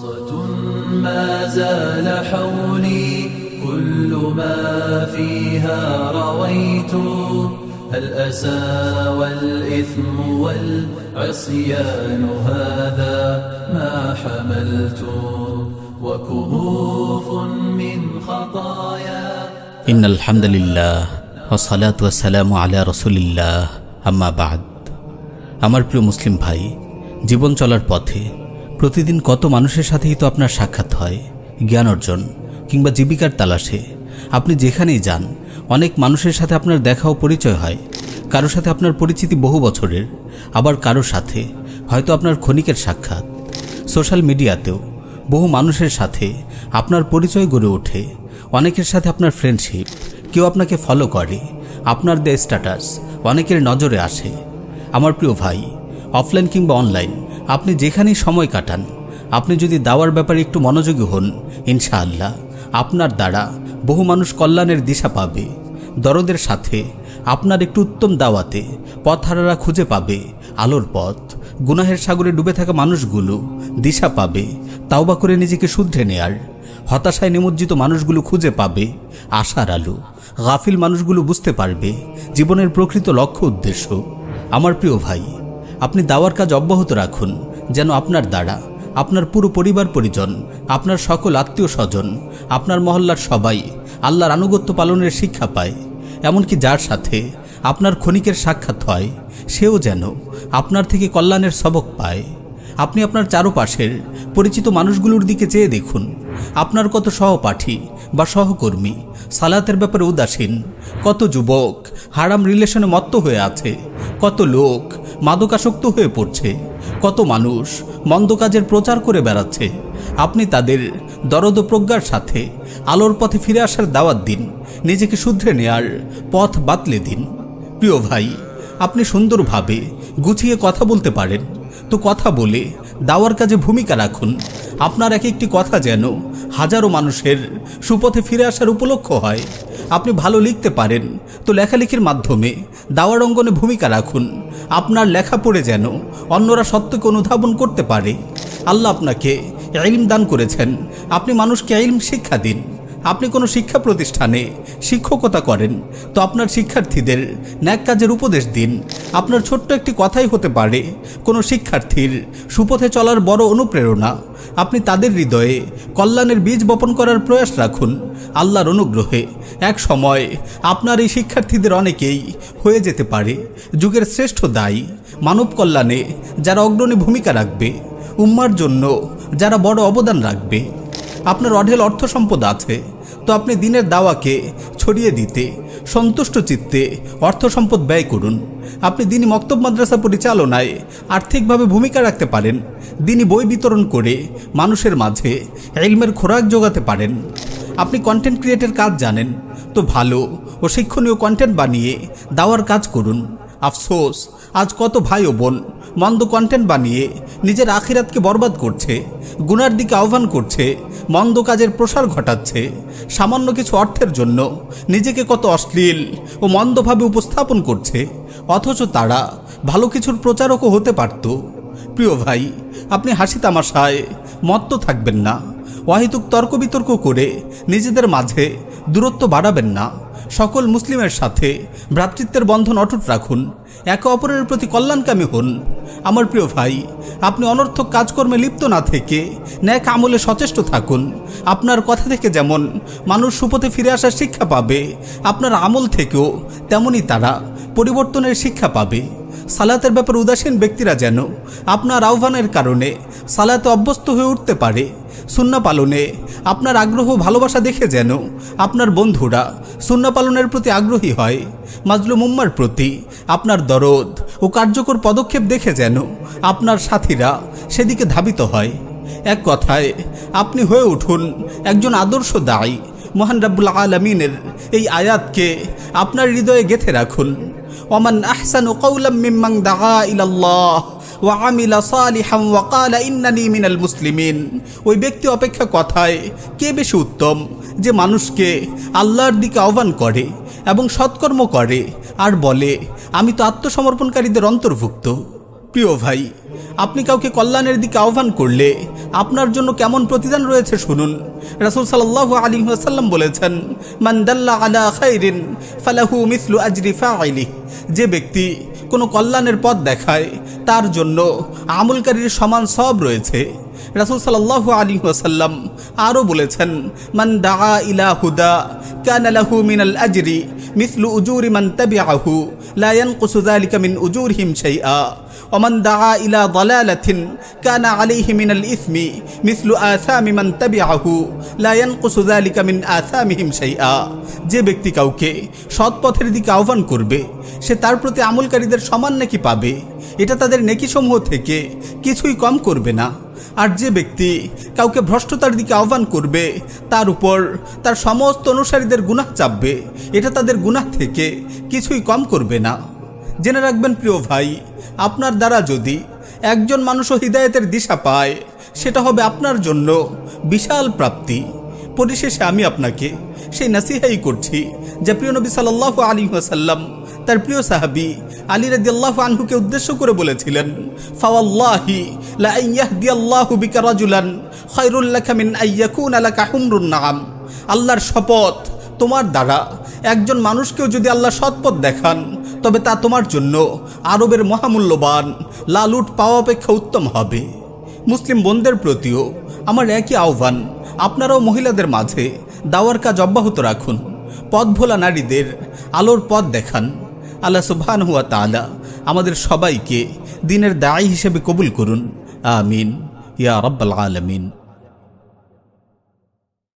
أسرة ما زال حولي كل ما فيها رويت الأسى والإثم والعصيان هذا ما حملت وكهوف من خطايا إن الحمد لله والصلاة والسلام على رسول الله أما بعد। আমার প্রিয় মুসলিম ভাই, জীবন চলার পথে প্রতিদিন কত মানুষের সাথেই তো আপনার সাক্ষাৎ হয়। জ্ঞান অর্জন কিংবা জীবিকার তালাশে আপনি যেখানেই যান, অনেক মানুষের সাথে আপনার দেখা ও পরিচয় হয়। কারো সাথে আপনার পরিচিতি বহু বছরের, আবার কারো সাথে হয়তো আপনার ক্ষণিকের সাক্ষাৎ। সোশ্যাল মিডিয়াতেও বহু মানুষের সাথে আপনার পরিচয় গড়ে ওঠে। অনেকের সাথে আপনার ফ্রেন্ডশিপ, কেউ আপনাকে ফলো করে, আপনার দেয়া স্ট্যাটাস অনেকের নজরে আসে। আমার প্রিয় ভাই, অফলাইন কিংবা অনলাইন আপনি যেখানেই সময় কাটান, আপনি যদি দাওয়ার ব্যাপারে একটু মনোযোগী হন, ইনশাআল্লাহ আপনার দ্বারা বহু মানুষ কল্যাণের দিশা পাবে। দরদের সাথে আপনার একটু উত্তম দাওয়াতে পথহারারা খুঁজে পাবে আলোর পথ। গুনাহের সাগরে ডুবে থাকা মানুষগুলো দিশা পাবে তাওবা করে নিজেকে শুধরে নেয়ার। হতাশায় নিমজ্জিত মানুষগুলো খুঁজে পাবে আশার আলো। গাফিল মানুষগুলো বুঝতে পারবে জীবনের প্রকৃত লক্ষ্য উদ্দেশ্য। আমার প্রিয় ভাই, আপনি দাওয়ার কাজ অব্যাহত রাখুন, যেন আপনার দ্বারা আপনার পুরো পরিবার পরিজন, আপনার সকল আত্মীয় স্বজন, আপনার মহল্লার সবাই আল্লাহর আনুগত্য পালনের শিক্ষা পায়। এমনকি যার সাথে আপনার ক্ষণিকের সাক্ষাৎ হয়, সেও যেন আপনার থেকে কল্যাণের সবক পায়। আপনি আপনার চারপাশের পরিচিত মানুষগুলোর দিকে চেয়ে দেখুন, আপনার কত সহপাঠী বা সহকর্মী সালাতের ব্যাপারে উদাসীন, কত যুবক হারাম রিলেশনে মত্ত হয়ে আছে, কত লোক মাদকাসক্ত হয়ে পড়ছে, কত মানুষ মন্দ কাজের প্রচার করে বেড়াচ্ছে। আপনি তাদের দরদ প্রজ্ঞার সাথে আলোর পথে ফিরে আসার দাওয়াত দিন, নিজেকে শুধরে নেয়ার পথ বাতলে দিন। প্রিয় ভাই, আপনি সুন্দরভাবে গুছিয়ে কথা বলতে পারেন, তো কথা বলে দাওয়ার কাজে ভূমিকা রাখুন। আপনার এক একটি কথা যেন হাজারো মানুষের সুপথে ফিরে আসার উপলক্ষ হয়। আপনি ভালো লিখতে পারেন, তো লেখালেখির মাধ্যমে দাওয়ার অঙ্গনে ভূমিকা রাখুন। আপনার লেখা পড়ে যেন অন্যরা সত্যকে অনুধাবন করতে পারে। আল্লাহ আপনাকে ইলম দান করেছেন, আপনি মানুষকে ইলম শিক্ষা দিন। আপনি কোনো শিক্ষা প্রতিষ্ঠানে শিক্ষকতা করেন, তো আপনার শিক্ষার্থীদের ন্যাক কাজের উপদেশ দিন। আপনার ছোট্ট একটি কথাই হতে পারে কোনো শিক্ষার্থীর সুপথে চলার বড় অনুপ্রেরণা। আপনি তাদের হৃদয়ে কল্যাণের বীজ বপন করার প্রয়াস রাখুন। আল্লাহর অনুগ্রহে এক সময় আপনার এই শিক্ষার্থীদের অনেকেই হয়ে যেতে পারে যুগের শ্রেষ্ঠ দায়ী, মানব কল্যাণে যারা অগ্রণী ভূমিকা রাখবে, উম্মার জন্য যারা বড় অবদান রাখবে। আপনার অঢেল অর্থ সম্পদ আছে, তো আপনি দিনের দাওয়াকে ছড়িয়ে দিতে সন্তুষ্ট চিত্তে অর্থ সম্পদ ব্যয় করুন। আপনি দিনী মক্তব মাদ্রাসা পরিচালনায় আর্থিকভাবে ভূমিকা রাখতে পারেন, দিনী বই বিতরণ করে মানুষের মাঝে ইলমের খোরাক যোগাতে পারেন। আপনি কন্টেন্ট ক্রিয়েটের কাজ জানেন, তো ভালো ও শিক্ষণীয় কন্টেন্ট বানিয়ে দাওয়ার কাজ করুন। আফসোস, আজ কত ভাই ও বোন মন্দ কন্টেন্ট বানিয়ে নিজের আখিরাতকে বরবাদ করছে, গুনার দিকে আহ্বান করছে, মন্দ কাজের প্রসার ঘটাচ্ছে। সামান্য কিছু অর্থের জন্য নিজেকে কত অশ্লীল ও মন্দভাবে উপস্থাপন করছে, অথচ তারা ভালো কিছুর প্রচারকও হতে পারত। প্রিয় ভাই, আপনি হাসি তামাশায় মত্ত থাকবেন না, অহেতুক তর্ক বিতর্ক করে নিজেদের মাঝে দূরত্ব বাড়াবেন না। সকল মুসলিমের সাথে ভ্রাতৃত্বের বন্ধন অটুট রাখুন, একে অপরের প্রতি কল্যাণকামী হন। আমার প্রিয় ভাই, আপনি অনর্থক কাজকর্মে লিপ্ত না থেকে ন্যাক আমলে সচেষ্ট থাকুন। আপনার কথা থেকে যেমন মানুষ সুপথে ফিরে আসার শিক্ষা পাবে, আপনার আমল থেকেও তেমনই তারা পরিবর্তনের শিক্ষা পাবে। সালাতের ব্যাপারে উদাসীন ব্যক্তিরা যেন আপনার আহ্বানের কারণে সালাতে অভ্যস্ত হয়ে উঠতে পারে। সুন্নাহ পালনে আপনার আগ্রহ ভালোবাসা দেখে যেন আপনার বন্ধুরা সুন্নাহ পালনের প্রতি আগ্রহী হয়। মাজলুম উম্মার প্রতি আপনার দরদ ও কার্যকর পদক্ষেপ দেখে যেন আপনার সাথীরা সেদিকে ধাবিত হয়। এক কথায় আপনি হয়ে উঠুন একজন আদর্শ দায়ী। মহান রাব্বুল আলামিনের এই আয়াতকে আপনার হৃদয়ে গেঁথে রাখুন। ওমান আহসানু কাওলাম মিম্মান দাআ ইলাল্লাহ ওয়া আমিলা সালিহান ওয়া ক্বালা ইন্নানি মিনাল মুসলিমিন। ওই ব্যক্তি অপেক্ষা কথায় কে বেশি উত্তম, যে মানুষকে আল্লাহর দিকে আহ্বান করে এবং সৎকর্ম করে আর বলে আমি তো আত্মসমর্পণকারীদের অন্তর্ভুক্ত। প্রিয় ভাই, আপনি কাউকে কল্যাণের দিকে আহ্বান করলে আপনার জন্য কেমন প্রতিদান রয়েছে শুনুন। রাসূল সাল্লাল্লাহু আলাইহি ওয়াসাল্লাম বলেছেন, মান দাল্লা আলা খাইরিন ফালাহু মিসলু আজরি ফাইলিহি, যে ব্যক্তি কোনো কল্যাণের পথ দেখায় তার জন্য আমলকারীর সমান সওয়াব রয়েছে। রাসূল সাল্লাল্লাহু আলাইহি ওয়াসাল্লাম আরও বলেছেন, মান দাআ ইলা হুদা কানা লাহু মিনাল আজরি মিসলু উজুরি মান তাবিআহু লা ইয়ানকুসু যালিকা মিন উজুরিহিম শাইআ ওয়া মান দাআ ইলা দালালাতিন কানা আলাইহি মিনাল ইসমি মিসলু আসামি মান তাবিআহু লা ইয়ানকুসু যালিকা মিন আসামিহিম শাইআ। যে ব্যক্তি কাউকে সৎ পথের দিকে আহ্বান করবে সে তার প্রতি আমলকারীদের সমান নেকি পাবে, এটা তাদের নেকিসমূহ থেকে কিছুই কম করবে না। আর যে ব্যক্তি কাউকে ভ্রষ্টতার দিকে আহ্বান করবে তার উপর তার সমস্ত অনুসারীদের গুনাহ চাপবে, এটা তাদের গুনাহ থেকে কিছুই কম করবে না। জেনে রাখবেন প্রিয় ভাই, আপনার দ্বারা যদি একজন মানুষও হিদায়াতের দিশা পায় সেটা হবে আপনার জন্য বিশাল প্রাপ্তি। পরিশেষে আমি আপনাকে সেই নাসিহাই করছি যে প্রিয় নবী সাল্লাল্লাহু আলাইহি ওয়াসাল্লাম তার প্রিয় সাহাবী আলী রাদিয়াল্লাহু আনহুকে উদ্দেশ্য করে বলেছিলেন, ফাওয়াল্লাহি লা আন ইয়াহদিয়াল্লাহু বিকা রাজুলান খায়রুল লাকা মিন আন ইয়াকুনা লাকা হুমরুন নাআম। আল্লাহর শপথ, তোমার দ্বারা একজন মানুষকেও যদি আল্লাহ সৎপথ দেখান তবে তা তোমার জন্য আরবের মহামূল্যবান লাল উট পাওয়া অপেক্ষা উত্তম হবে। মুসলিম বোনদের প্রতিও আমার একই আহ্বান, আপনারাও মহিলাদের মাঝে দাওয়ার কাজ অব্যাহত রাখুন, পথ ভোলা নারীদের আলোর পথ দেখান। আল্লাহ সুবহানাহু ওয়া তাআলা আমাদের সবাইকে দ্বীনের দায়ী হিসেবে কবুল করুন। আমিন ইয়া রাব্বাল আলামিন।